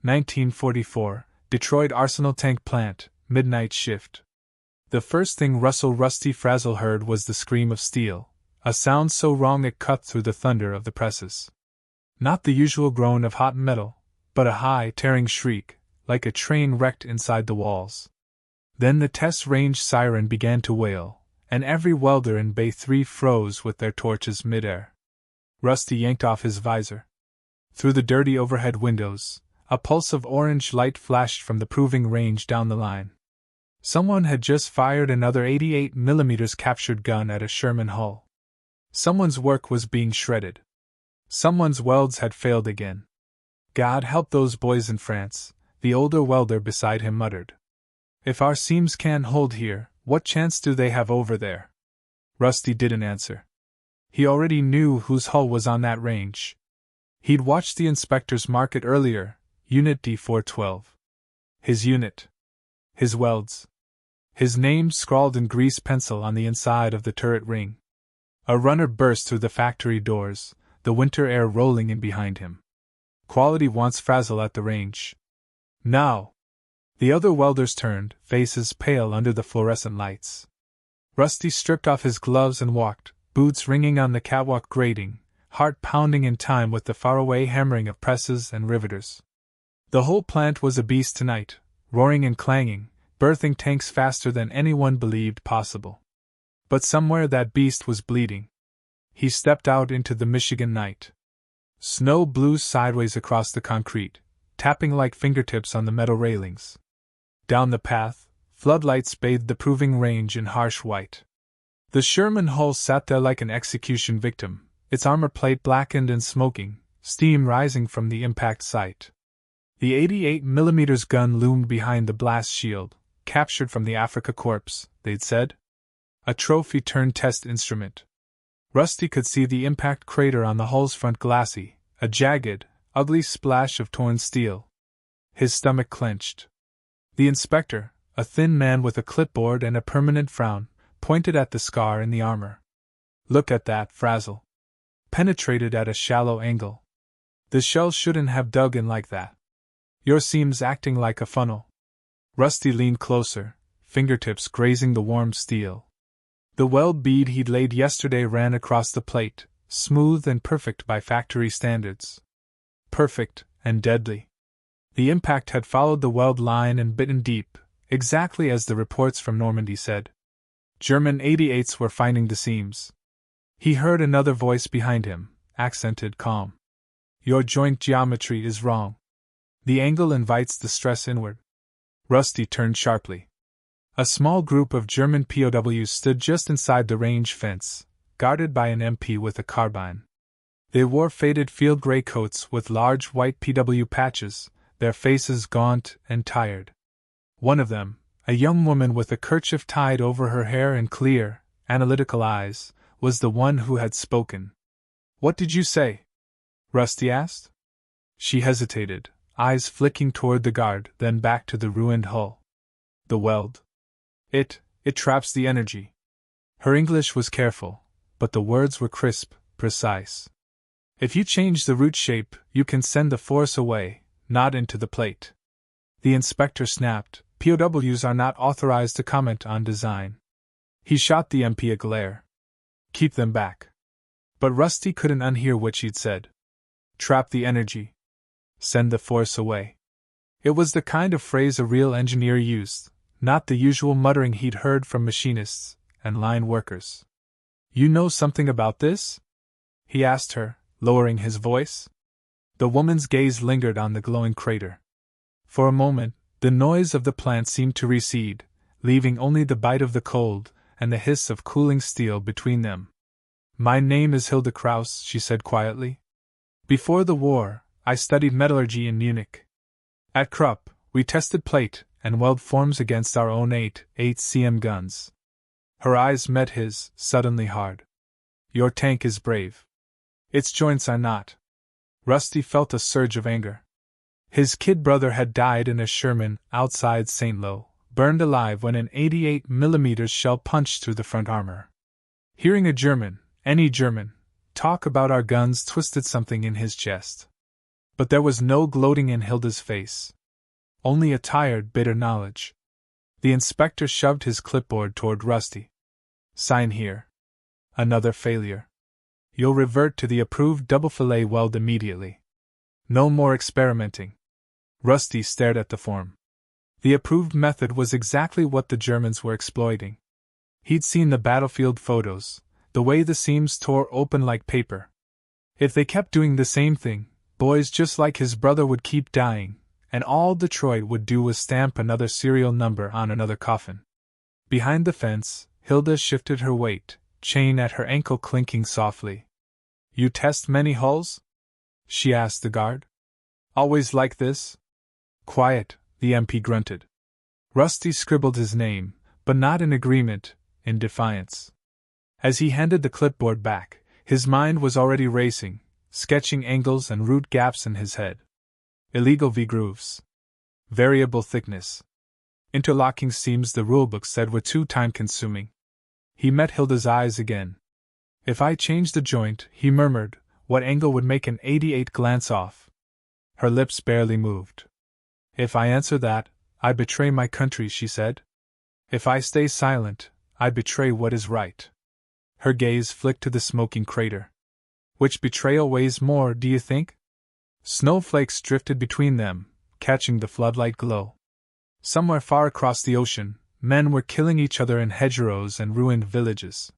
1944, Detroit Arsenal Tank Plant, midnight shift. The first thing Rusty Frazzle heard was the scream of steel, a sound so wrong it cut through the thunder of the presses. Not the usual groan of hot metal, but a high, tearing shriek, like a train wrecked inside the walls. Then the test range siren began to wail, and every welder in Bay 3 froze with their torches midair. Rusty yanked off his visor. Through the dirty overhead windows, a pulse of orange light flashed from the proving range down the line. Someone had just fired another 88mm captured gun at a Sherman hull. Someone's work was being shredded. Someone's welds had failed again. God help those boys in France, the older welder beside him muttered. If our seams can't hold here, what chance do they have over there? Rusty didn't answer. He already knew whose hull was on that range. He'd watched the inspectors mark it earlier, Unit D412. His unit. His welds. His name scrawled in grease pencil on the inside of the turret ring. A runner burst through the factory doors, the winter air rolling in behind him. Quality wants Frazzle at the range. Now! The other welders turned, faces pale under the fluorescent lights. Rusty stripped off his gloves and walked, boots ringing on the catwalk grating, heart pounding in time with the faraway hammering of presses and riveters. The whole plant was a beast tonight, roaring and clanging, birthing tanks faster than anyone believed possible. But somewhere that beast was bleeding. He stepped out into the Michigan night. Snow blew sideways across the concrete, tapping like fingertips on the metal railings. Down the path, floodlights bathed the proving range in harsh white. The Sherman hull sat there like an execution victim, its armor plate blackened and smoking, steam rising from the impact site. The 88mm gun loomed behind the blast shield, captured from the Africa Corps, they'd said. A trophy-turned test instrument. Rusty could see the impact crater on the hull's front glassy, a jagged, ugly splash of torn steel. His stomach clenched. The inspector, a thin man with a clipboard and a permanent frown, pointed at the scar in the armor. Look at that, Frazzle. Penetrated at a shallow angle. The shell shouldn't have dug in like that. Your seam's acting like a funnel. Rusty leaned closer, fingertips grazing the warm steel. The weld bead he'd laid yesterday ran across the plate, smooth and perfect by factory standards. Perfect and deadly. The impact had followed the weld line and bitten deep, exactly as the reports from Normandy said. German 88s were finding the seams. He heard another voice behind him, accented calm. Your joint geometry is wrong. The angle invites the stress inward. Rusty turned sharply. A small group of German POWs stood just inside the range fence, guarded by an MP with a carbine. They wore faded field gray coats with large white PW patches, their faces gaunt and tired. One of them, a young woman with a kerchief tied over her hair and clear, analytical eyes, was the one who had spoken. What did you say? Rusty asked. She hesitated, eyes flicking toward the guard, then back to the ruined hull. The weld. It traps the energy. Her English was careful, but the words were crisp, precise. If you change the root shape, you can send the force away, not into the plate. The inspector snapped. POWs are not authorized to comment on design. He shot the MP a glare. Keep them back. But Rusty couldn't unhear what she'd said. Trap the energy. Send the force away. It was the kind of phrase a real engineer used, not the usual muttering he'd heard from machinists and line workers. You know something about this? He asked her, lowering his voice. The woman's gaze lingered on the glowing crater. For a moment, the noise of the plant seemed to recede, leaving only the bite of the cold and the hiss of cooling steel between them. My name is Hilda Kraus, she said quietly. Before the war, I studied metallurgy in Munich. At Krupp, we tested plate and weld forms against our own 8 cm guns. Her eyes met his, suddenly hard. Your tank is brave. Its joints are not. Rusty felt a surge of anger. His kid brother had died in a Sherman outside St. Lo, burned alive when an 88mm shell punched through the front armor. Hearing a German, any German, talk about our guns twisted something in his chest. But there was no gloating in Hilda's face. Only a tired, bitter knowledge. The inspector shoved his clipboard toward Rusty. Sign here. Another failure. You'll revert to the approved double fillet weld immediately. No more experimenting. Rusty stared at the form. The approved method was exactly what the Germans were exploiting. He'd seen the battlefield photos, the way the seams tore open like paper. If they kept doing the same thing, boys just like his brother would keep dying, and all Detroit would do was stamp another serial number on another coffin. Behind the fence, Hilda shifted her weight, chain at her ankle clinking softly. You test many hulls? She asked the guard. Always like this? Quiet, the MP grunted. Rusty scribbled his name, but not in agreement, in defiance. As he handed the clipboard back, his mind was already racing, sketching angles and root gaps in his head. Illegal V-grooves. Variable thickness. Interlocking seams the rulebook said were too time-consuming. He met Hilda's eyes again. If I changed the joint, he murmured, what angle would make an 88 glance off? Her lips barely moved. If I answer that, I betray my country, she said. If I stay silent, I betray what is right. Her gaze flicked to the smoking crater. Which betrayal weighs more, do you think? Snowflakes drifted between them, catching the floodlight glow. Somewhere far across the ocean, men were killing each other in hedgerows and ruined villages.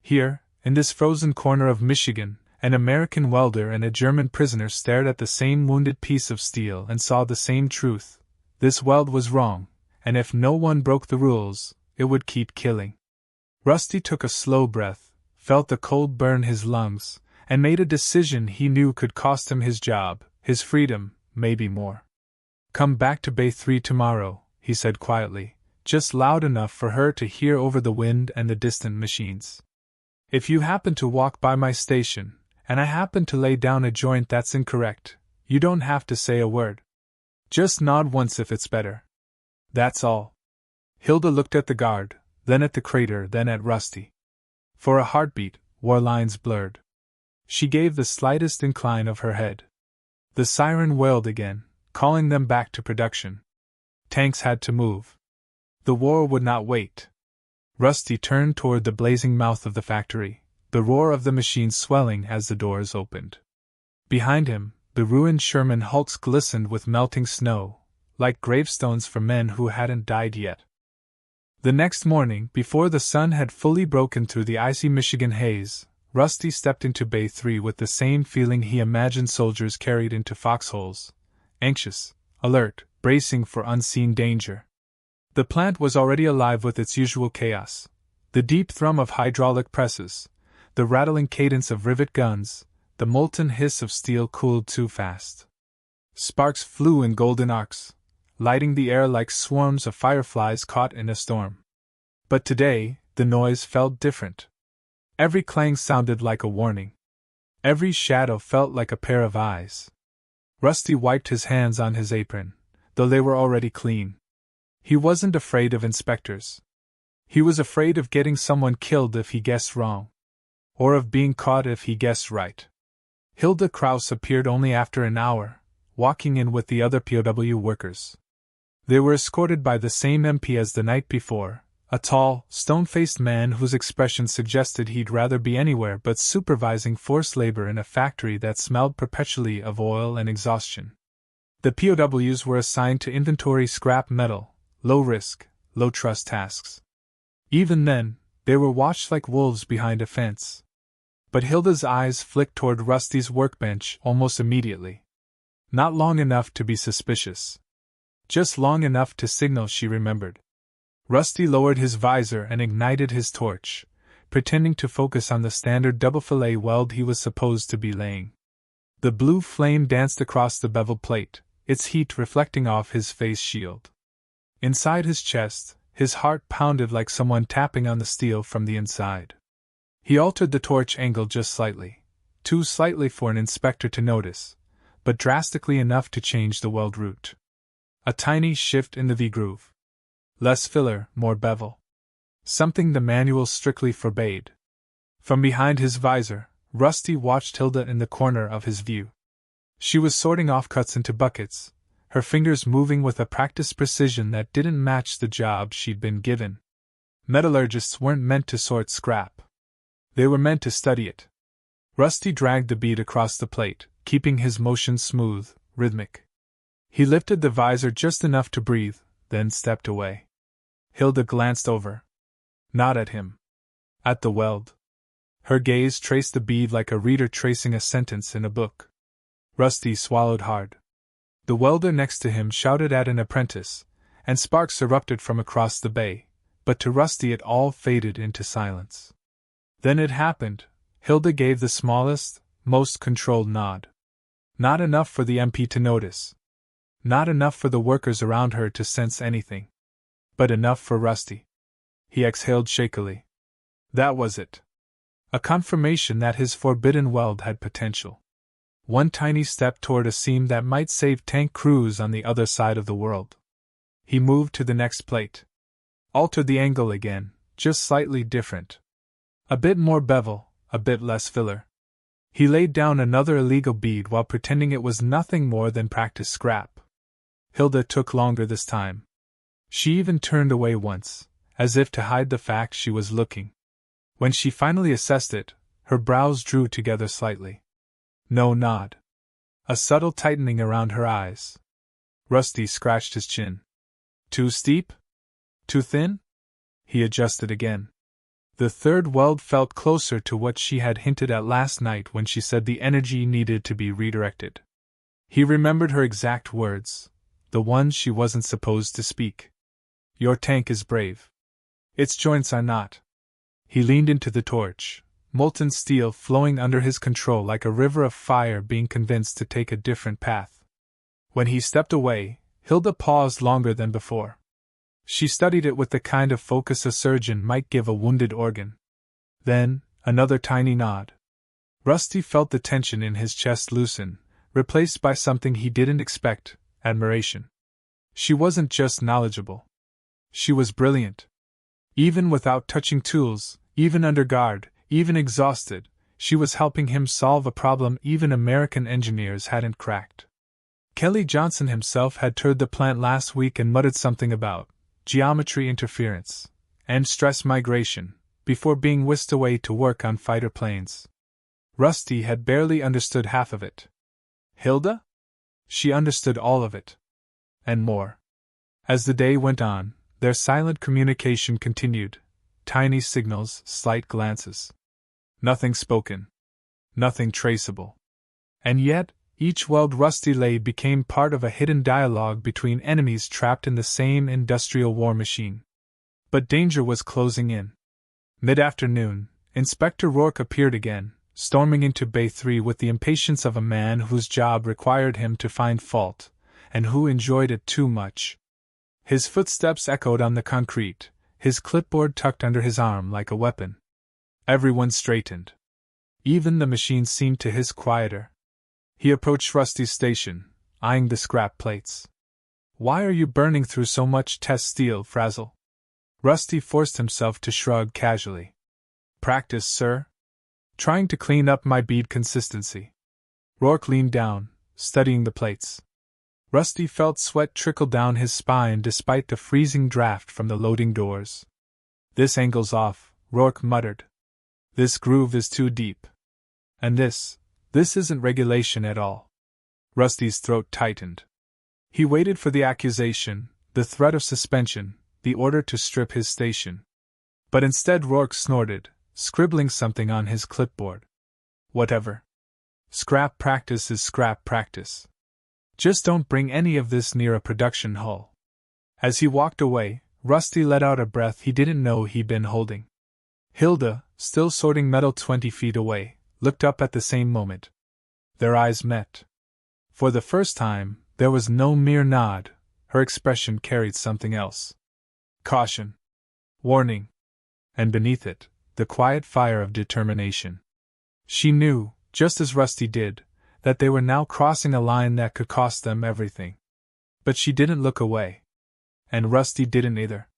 Here, in this frozen corner of Michigan, an American welder and a German prisoner stared at the same wounded piece of steel and saw the same truth. This weld was wrong, and if no one broke the rules, it would keep killing. Rusty took a slow breath, felt the cold burn his lungs, and made a decision he knew could cost him his job, his freedom, maybe more. Come back to Bay 3 tomorrow, he said quietly, just loud enough for her to hear over the wind and the distant machines. If you happen to walk by my station, and I happen to lay down a joint that's incorrect, you don't have to say a word. Just nod once if it's better. That's all. Hilda looked at the guard, then at the crater, then at Rusty. For a heartbeat, war lines blurred. She gave the slightest incline of her head. The siren wailed again, calling them back to production. Tanks had to move. The war would not wait. Rusty turned toward the blazing mouth of the factory, the roar of the machines swelling as the doors opened. Behind him, the ruined Sherman hulks glistened with melting snow, like gravestones for men who hadn't died yet. The next morning, before the sun had fully broken through the icy Michigan haze, Rusty stepped into Bay 3 with the same feeling he imagined soldiers carried into foxholes: anxious, alert, bracing for unseen danger. The plant was already alive with its usual chaos: the deep thrum of hydraulic presses, the rattling cadence of rivet guns, the molten hiss of steel cooled too fast. Sparks flew in golden arcs, lighting the air like swarms of fireflies caught in a storm. But today, the noise felt different. Every clang sounded like a warning. Every shadow felt like a pair of eyes. Rusty wiped his hands on his apron, though they were already clean. He wasn't afraid of inspectors. He was afraid of getting someone killed if he guessed wrong, or of being caught if he guessed right. Hilda Kraus appeared only after an hour, walking in with the other POW workers. They were escorted by the same MP as the night before, a tall, stone-faced man whose expression suggested he'd rather be anywhere but supervising forced labor in a factory that smelled perpetually of oil and exhaustion. The POWs were assigned to inventory scrap metal, low-risk, low-trust tasks. Even then, they were watched like wolves behind a fence. But Hilda's eyes flicked toward Rusty's workbench almost immediately. Not long enough to be suspicious. Just long enough to signal she remembered. Rusty lowered his visor and ignited his torch, pretending to focus on the standard double fillet weld he was supposed to be laying. The blue flame danced across the beveled plate, its heat reflecting off his face shield. Inside his chest, his heart pounded like someone tapping on the steel from the inside. He altered the torch angle just slightly, too slightly for an inspector to notice, but drastically enough to change the weld route. A tiny shift in the V-groove. Less filler, more bevel. Something the manual strictly forbade. From behind his visor, Rusty watched Hilda in the corner of his view. She was sorting offcuts into buckets, her fingers moving with a practiced precision that didn't match the job she'd been given. Metallurgists weren't meant to sort scrap. They were meant to study it. Rusty dragged the bead across the plate, keeping his motion smooth, rhythmic. He lifted the visor just enough to breathe, then stepped away. Hilda glanced over. Not at him. At the weld. Her gaze traced the bead like a reader tracing a sentence in a book. Rusty swallowed hard. The welder next to him shouted at an apprentice, and sparks erupted from across the bay, but to Rusty it all faded into silence. Then it happened. Hilda gave the smallest, most controlled nod. Not enough for the MP to notice. Not enough for the workers around her to sense anything. But enough for Rusty. He exhaled shakily. That was it. A confirmation that his forbidden weld had potential. One tiny step toward a seam that might save tank crews on the other side of the world. He moved to the next plate. Altered the angle again, just slightly different. A bit more bevel, a bit less filler. He laid down another illegal bead while pretending it was nothing more than practice scrap. Hilda took longer this time. She even turned away once, as if to hide the fact she was looking. When she finally assessed it, her brows drew together slightly. No nod. A subtle tightening around her eyes. Rusty scratched his chin. Too steep? Too thin? He adjusted again. The third weld felt closer to what she had hinted at last night when she said the energy needed to be redirected. He remembered her exact words, the ones she wasn't supposed to speak. Your tank is brave. Its joints are not. He leaned into the torch, molten steel flowing under his control like a river of fire being convinced to take a different path. When he stepped away, Hilda paused longer than before. She studied it with the kind of focus a surgeon might give a wounded organ. Then, another tiny nod. Rusty felt the tension in his chest loosen, replaced by something he didn't expect, admiration. She wasn't just knowledgeable. She was brilliant. Even without touching tools, even under guard, even exhausted, she was helping him solve a problem even American engineers hadn't cracked. Kelly Johnson himself had toured the plant last week and muttered something about geometry interference and stress migration before being whisked away to work on fighter planes. Rusty had barely understood half of it. Hilda? She understood all of it. And more. As the day went on, their silent communication continued, tiny signals, slight glances. Nothing spoken. Nothing traceable. And yet, each weld Rusty laid became part of a hidden dialogue between enemies trapped in the same industrial war machine. But danger was closing in. Mid-afternoon, Inspector Rourke appeared again, storming into Bay 3 with the impatience of a man whose job required him to find fault, and who enjoyed it too much. His footsteps echoed on the concrete, his clipboard tucked under his arm like a weapon. Everyone straightened. Even the machine seemed to hiss quieter. He approached Rusty's station, eyeing the scrap plates. Why are you burning through so much test steel, Frazzle? Rusty forced himself to shrug casually. Practice, sir. Trying to clean up my bead consistency. Rourke leaned down, studying the plates. Rusty felt sweat trickle down his spine despite the freezing draft from the loading doors. This angle's off, Rourke muttered. This groove is too deep. And this isn't regulation at all. Rusty's throat tightened. He waited for the accusation, the threat of suspension, the order to strip his station. But instead Rourke snorted, scribbling something on his clipboard. Whatever. Scrap practice is scrap practice. Just don't bring any of this near a production hull. As he walked away, Rusty let out a breath he didn't know he'd been holding. Hilda, still sorting metal 20 feet away, looked up at the same moment. Their eyes met. For the first time, there was no mere nod, her expression carried something else. Caution. Warning. And beneath it, the quiet fire of determination. She knew, just as Rusty did, that they were now crossing a line that could cost them everything. But she didn't look away. And Rusty didn't either.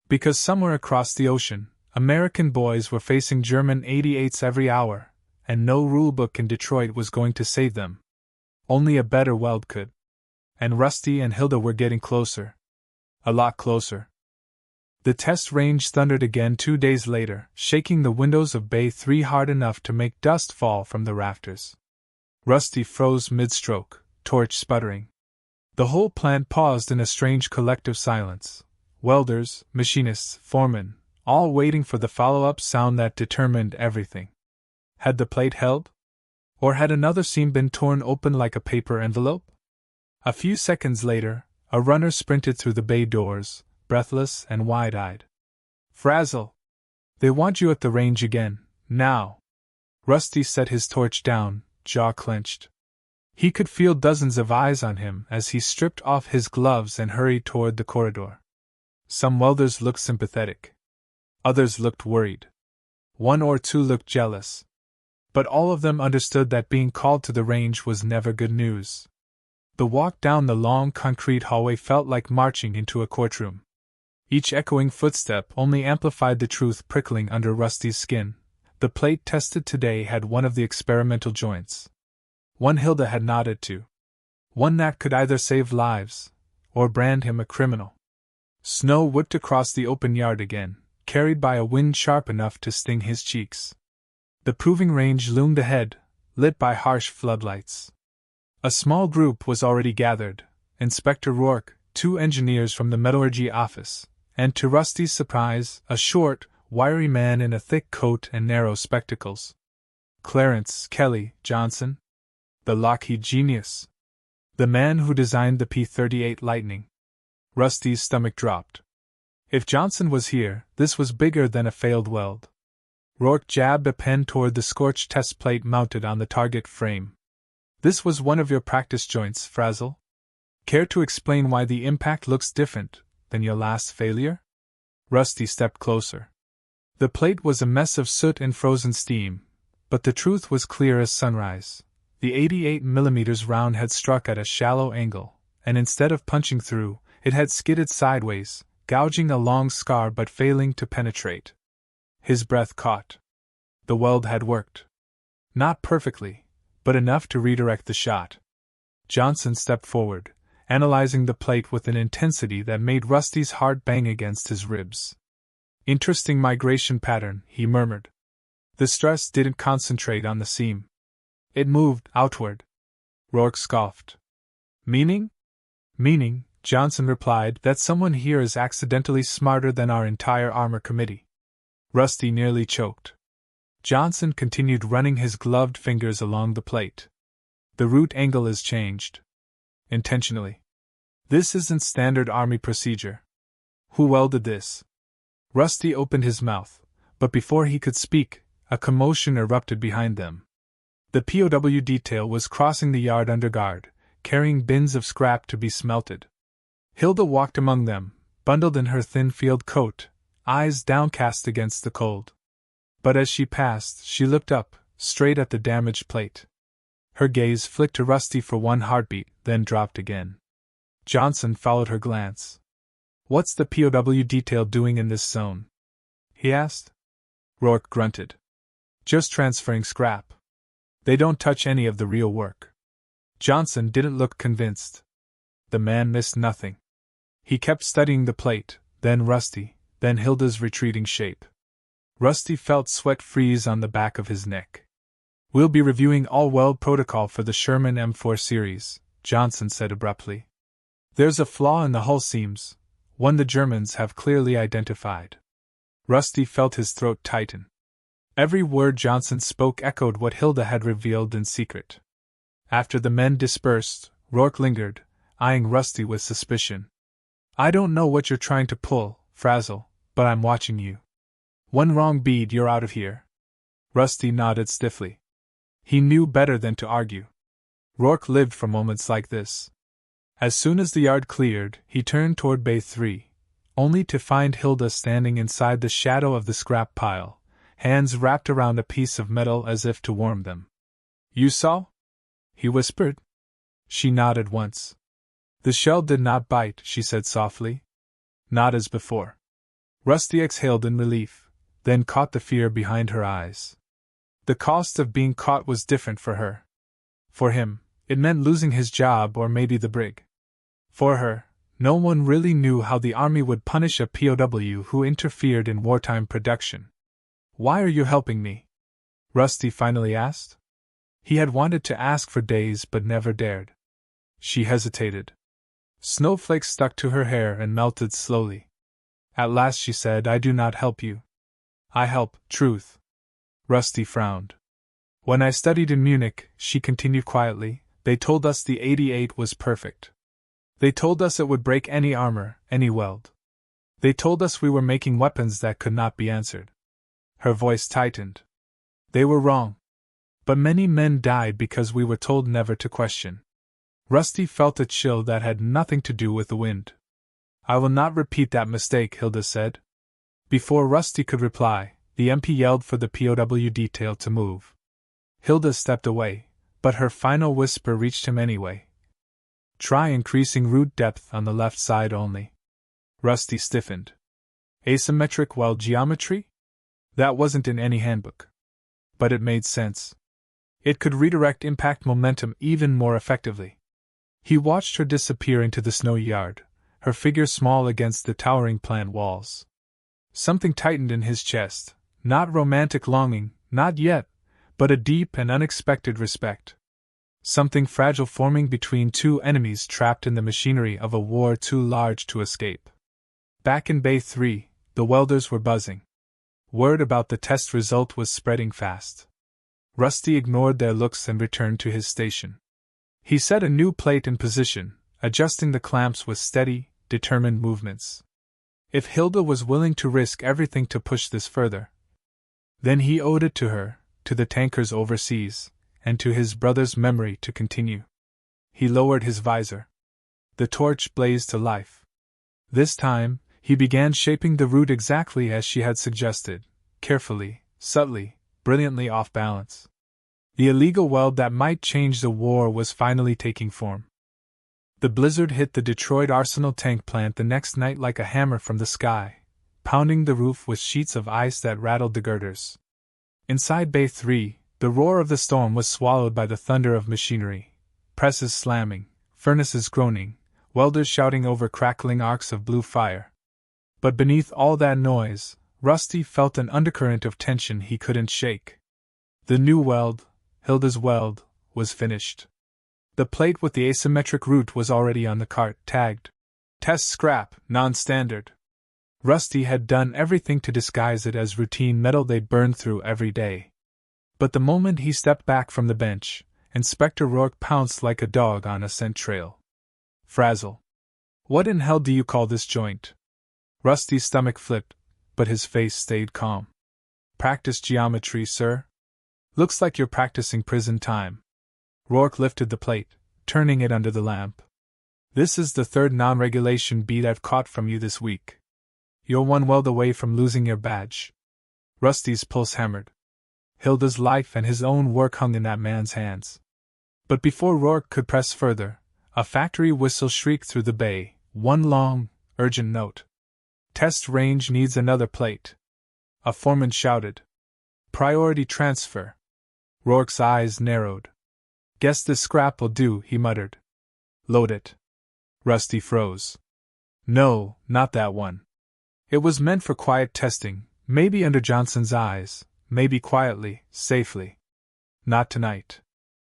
Because somewhere across the ocean, American boys were facing German 88s every hour, and no rulebook in Detroit was going to save them. Only a better weld could. And Rusty and Hilda were getting closer. A lot closer. The test range thundered again 2 days later, shaking the windows of Bay 3 hard enough to make dust fall from the rafters. Rusty froze mid-stroke, torch sputtering. The whole plant paused in a strange collective silence. Welders, machinists, foremen, all waiting for the follow-up sound that determined everything. Had the plate held? Or had another seam been torn open like a paper envelope? A few seconds later, a runner sprinted through the bay doors, breathless and wide-eyed. "Frazzle! They want you at the range again, now!" Rusty set his torch down, jaw clenched. He could feel dozens of eyes on him as he stripped off his gloves and hurried toward the corridor. Some welders looked sympathetic. Others looked worried. 1 or 2 looked jealous. But all of them understood that being called to the range was never good news. The walk down the long concrete hallway felt like marching into a courtroom. Each echoing footstep only amplified the truth prickling under Rusty's skin. The plate tested today had one of the experimental joints. One Hilda had nodded to. One that could either save lives, or brand him a criminal. Snow whipped across the open yard again, carried by a wind sharp enough to sting his cheeks. The proving range loomed ahead, lit by harsh floodlights. A small group was already gathered: Inspector Rourke, 2 engineers from the metallurgy office, and to Rusty's surprise, a short, wiry man in a thick coat and narrow spectacles. Clarence Kelly Johnson, the Lockheed genius. The man who designed the P-38 Lightning. Rusty's stomach dropped. If Johnson was here, this was bigger than a failed weld. Rourke jabbed a pen toward the scorched test plate mounted on the target frame. "This was one of your practice joints, Frazzle? Care to explain why the impact looks different than your last failure?" Rusty stepped closer. The plate was a mess of soot and frozen steam, but the truth was clear as sunrise. The 88mm round had struck at a shallow angle, and instead of punching through, it had skidded sideways, gouging a long scar but failing to penetrate. His breath caught. The weld had worked. Not perfectly, but enough to redirect the shot. Johnson stepped forward, analyzing the plate with an intensity that made Rusty's heart bang against his ribs. "Interesting migration pattern," he murmured. "The stress didn't concentrate on the seam. It moved outward." Rourke scoffed. "Meaning?" "Meaning," Johnson replied, "that someone here is accidentally smarter than our entire armor committee." Rusty nearly choked. Johnson continued running his gloved fingers along the plate. "The root angle is changed. Intentionally. This isn't standard Army procedure." "Who welded this?" Rusty opened his mouth, but before he could speak, a commotion erupted behind them. The POW detail was crossing the yard under guard, carrying bins of scrap to be smelted. Hilda walked among them, bundled in her thin field coat, eyes downcast against the cold. But as she passed, she looked up, straight at the damaged plate. Her gaze flicked to Rusty for one heartbeat, then dropped again. Johnson followed her glance. "What's the POW detail doing in this zone?" he asked. Rourke grunted. "Just transferring scrap. They don't touch any of the real work." Johnson didn't look convinced. The man missed nothing. He kept studying the plate, then Rusty, then Hilda's retreating shape. Rusty felt sweat freeze on the back of his neck. "We'll be reviewing all weld protocol for the Sherman M4 series," Johnson said abruptly. "There's a flaw in the hull seams, one the Germans have clearly identified." Rusty felt his throat tighten. Every word Johnson spoke echoed what Hilda had revealed in secret. After the men dispersed, Rourke lingered, eyeing Rusty with suspicion. "I don't know what you're trying to pull, Frazzle, but I'm watching you. One wrong bead, you're out of here." Rusty nodded stiffly. He knew better than to argue. Rourke lived for moments like this. As soon as the yard cleared, he turned toward Bay 3, only to find Hilda standing inside the shadow of the scrap pile, hands wrapped around a piece of metal as if to warm them. "You saw?" he whispered. She nodded once. "The shell did not bite," she said softly. "Not as before." Rusty exhaled in relief, then caught the fear behind her eyes. The cost of being caught was different for her. For him, It meant losing his job or maybe the brig. For her, no one really knew how the army would punish a POW who interfered in wartime production. "Why are you helping me?" Rusty finally asked. He had wanted to ask for days but never dared. She hesitated. Snowflakes stuck to her hair and melted slowly. At last she said, "I do not help you. I help truth." Rusty frowned. "When I studied in Munich," she continued quietly, "they told us the 88 was perfect. They told us it would break any armor, any weld. They told us we were making weapons that could not be answered." Her voice tightened. "They were wrong. But many men died because we were told never to question." Rusty felt a chill that had nothing to do with the wind. "I will not repeat that mistake," Hilda said. Before Rusty could reply, the MP yelled for the POW detail to move. Hilda stepped away, but her final whisper reached him anyway. "Try increasing root depth on the left side only." Rusty stiffened. Asymmetric weld geometry? That wasn't in any handbook. But it made sense. It could redirect impact momentum even more effectively. He watched her disappear into the snowy yard, her figure small against the towering plant walls. Something tightened in his chest, not romantic longing, not yet, but a deep and unexpected respect. Something fragile forming between two enemies trapped in the machinery of a war too large to escape. Back in Bay 3, the welders were buzzing. Word about the test result was spreading fast. Rusty ignored their looks and returned to his station. He set a new plate in position, adjusting the clamps with steady, determined movements. If Hilda was willing to risk everything to push this further, then he owed it to her, to the tankers overseas, and to his brother's memory to continue. He lowered his visor. The torch blazed to life. This time, he began shaping the root exactly as she had suggested, carefully, subtly, brilliantly off balance. The illegal weld that might change the war was finally taking form. The blizzard hit the Detroit Arsenal tank plant the next night like a hammer from the sky, pounding the roof with sheets of ice that rattled the girders. Inside Bay 3, the roar of the storm was swallowed by the thunder of machinery, presses slamming, furnaces groaning, welders shouting over crackling arcs of blue fire. But beneath all that noise, Rusty felt an undercurrent of tension he couldn't shake. The new weld, Hilda's weld, was finished. The plate with the asymmetric root was already on the cart, tagged "Test Scrap, Non-Standard." Rusty had done everything to disguise it as routine metal they'd burned through every day. But the moment he stepped back from the bench, Inspector Rourke pounced like a dog on a scent trail. "Frazzle. What in hell do you call this joint?" Rusty's stomach flipped, but his face stayed calm. "Practice geometry, sir. Looks like you're practicing prison time." Rourke lifted the plate, turning it under the lamp. "This is the third non-regulation beat I've caught from you this week. You're one weld away from losing your badge." Rusty's pulse hammered. Hilda's life and his own work hung in that man's hands. But before Rourke could press further, a factory whistle shrieked through the bay, one long, urgent note. "Test range needs another plate." A foreman shouted. "Priority transfer." Rourke's eyes narrowed. "Guess this scrap'll do," he muttered. "Load it." Rusty froze. "No, not that one. It was meant for quiet testing, maybe under Johnson's eyes, maybe quietly, safely. Not tonight.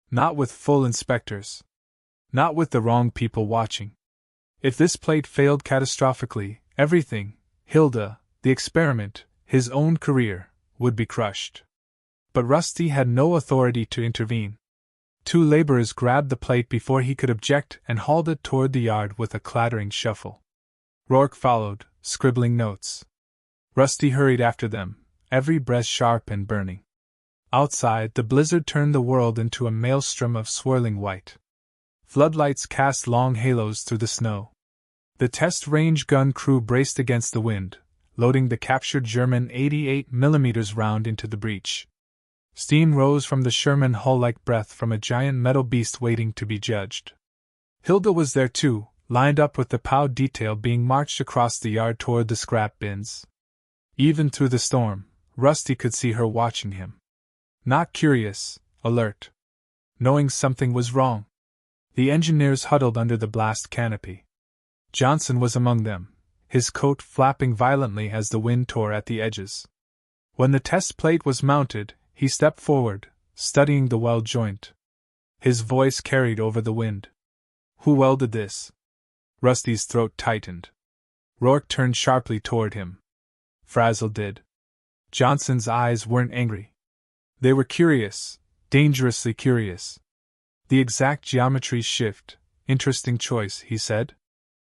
Not with full inspectors. Not with the wrong people watching. If this plate failed catastrophically, everything, Hilda, the experiment, his own career, would be crushed. But Rusty had no authority to intervene. Two laborers grabbed the plate before he could object and hauled it toward the yard with a clattering shuffle. Rourke followed, scribbling notes. Rusty hurried after them, every breath sharp and burning. Outside, the blizzard turned the world into a maelstrom of swirling white. Floodlights cast long halos through the snow. The test range gun crew braced against the wind, loading the captured German 88mm round into the breech. Steam rose from the Sherman hull like breath from a giant metal beast waiting to be judged. Hilda was there too, lined up with the POW detail being marched across the yard toward the scrap bins. Even through the storm, Rusty could see her watching him. Not curious, alert. Knowing something was wrong. The engineers huddled under the blast canopy. Johnson was among them, his coat flapping violently as the wind tore at the edges. When the test plate was mounted, he stepped forward, studying the weld joint. His voice carried over the wind. "Who welded this?" Rusty's throat tightened. Rourke turned sharply toward him. "Frazel did." Johnson's eyes weren't angry. They were curious, dangerously curious. "The exact geometry shift, interesting choice," he said.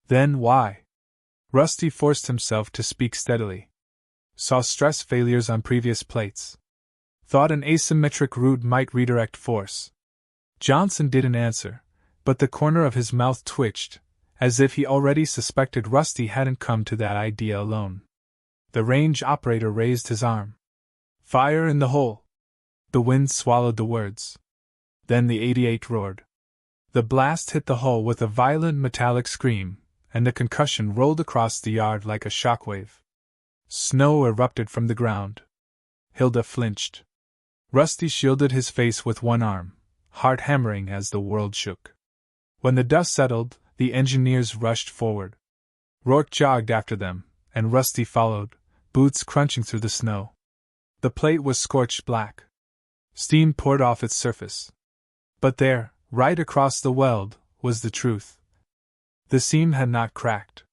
"Then why?" Rusty forced himself to speak steadily. "Saw stress failures on previous plates. Thought an asymmetric route might redirect force." Johnson didn't answer, but the corner of his mouth twitched, as if he already suspected Rusty hadn't come to that idea alone. The range operator raised his arm. "Fire in the hole!" The wind swallowed the words. Then the 88 roared. The blast hit the hull with a violent metallic scream, and the concussion rolled across the yard like a shockwave. Snow erupted from the ground. Hilda flinched. Rusty shielded his face with one arm, heart hammering as the world shook. When the dust settled, the engineers rushed forward. Rourke jogged after them, and Rusty followed, boots crunching through the snow. The plate was scorched black. Steam poured off its surface. But there, right across the weld, was the truth. The seam had not cracked.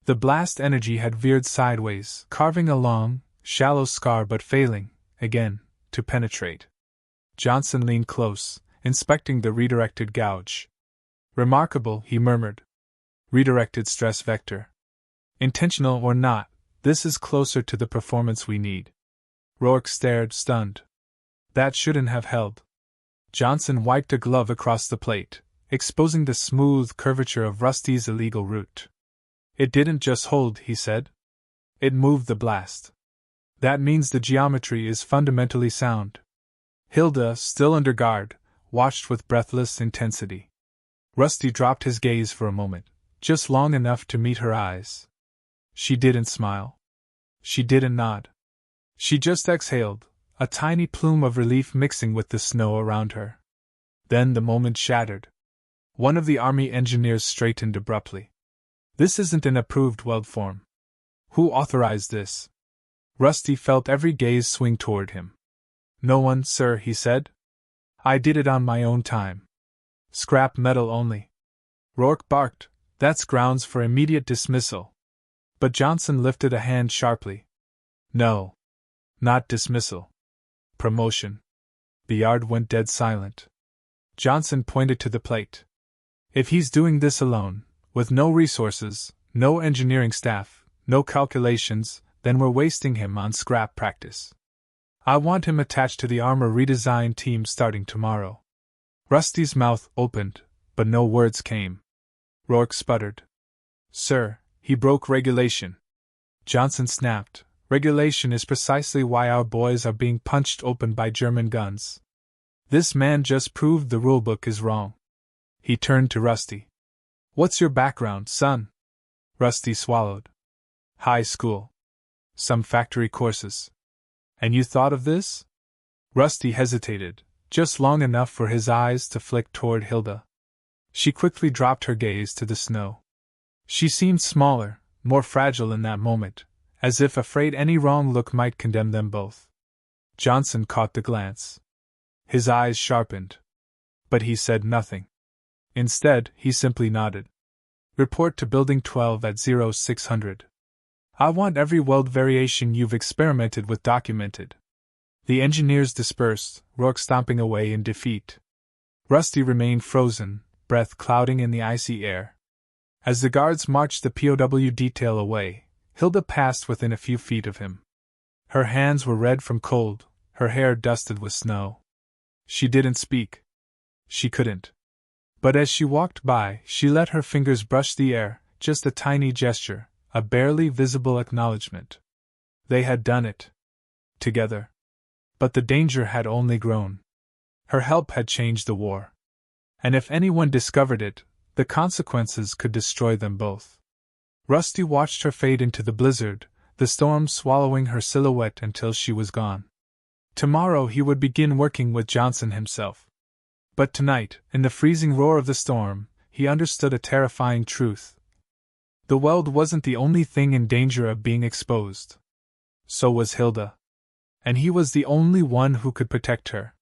The blast energy had veered sideways, carving a long, shallow scar but failing, again, to penetrate. Johnson leaned close, inspecting the redirected gouge. "Remarkable," he murmured. "Redirected stress vector. Intentional or not, this is closer to the performance we need." Rourke stared, stunned. "That shouldn't have held." Johnson wiped a glove across the plate, exposing the smooth curvature of Rusty's illegal route. "It didn't just hold," he said. "It moved the blast. That means the geometry is fundamentally sound." Hilda, still under guard, watched with breathless intensity. Rusty dropped his gaze for a moment, just long enough to meet her eyes. She didn't smile. She didn't nod. She just exhaled, a tiny plume of relief mixing with the snow around her. Then the moment shattered. One of the Army engineers straightened abruptly. "This isn't an approved weld form. Who authorized this?" Rusty felt every gaze swing toward him. "No one, sir," he said. "I did it on my own time. Scrap metal only." Rourke barked, "That's grounds for immediate dismissal." But Johnson lifted a hand sharply. "No. Not dismissal. Promotion." The yard went dead silent. Johnson pointed to the plate. "If he's doing this alone, with no resources, no engineering staff, no calculations, then we're wasting him on scrap practice. I want him attached to the armor redesign team starting tomorrow." Rusty's mouth opened, but no words came. Rourke sputtered. "Sir, he broke regulation." Johnson snapped. "Regulation is precisely why our boys are being punched open by German guns. This man just proved the rulebook is wrong." He turned to Rusty. "What's your background, son?" Rusty swallowed. "High school. Some factory courses." "And you thought of this?" Rusty hesitated, just long enough for his eyes to flick toward Hilda. She quickly dropped her gaze to the snow. She seemed smaller, more fragile in that moment, as if afraid any wrong look might condemn them both. Johnson caught the glance. His eyes sharpened. But he said nothing. Instead, he simply nodded. "Report to Building 12 at 0600. I want every weld variation you've experimented with documented." The engineers dispersed, Rourke stomping away in defeat. Rusty remained frozen, breath clouding in the icy air. As the guards marched the POW detail away, Hilda passed within a few feet of him. Her hands were red from cold, her hair dusted with snow. She didn't speak. She couldn't. But as she walked by, she let her fingers brush the air, just a tiny gesture, a barely visible acknowledgement. They had done it. Together. But the danger had only grown. Her help had changed the war. And if anyone discovered it, the consequences could destroy them both. Rusty watched her fade into the blizzard, the storm swallowing her silhouette until she was gone. Tomorrow he would begin working with Johnson himself. But tonight, in the freezing roar of the storm, he understood a terrifying truth. The weld wasn't the only thing in danger of being exposed. So was Hilda. And he was the only one who could protect her.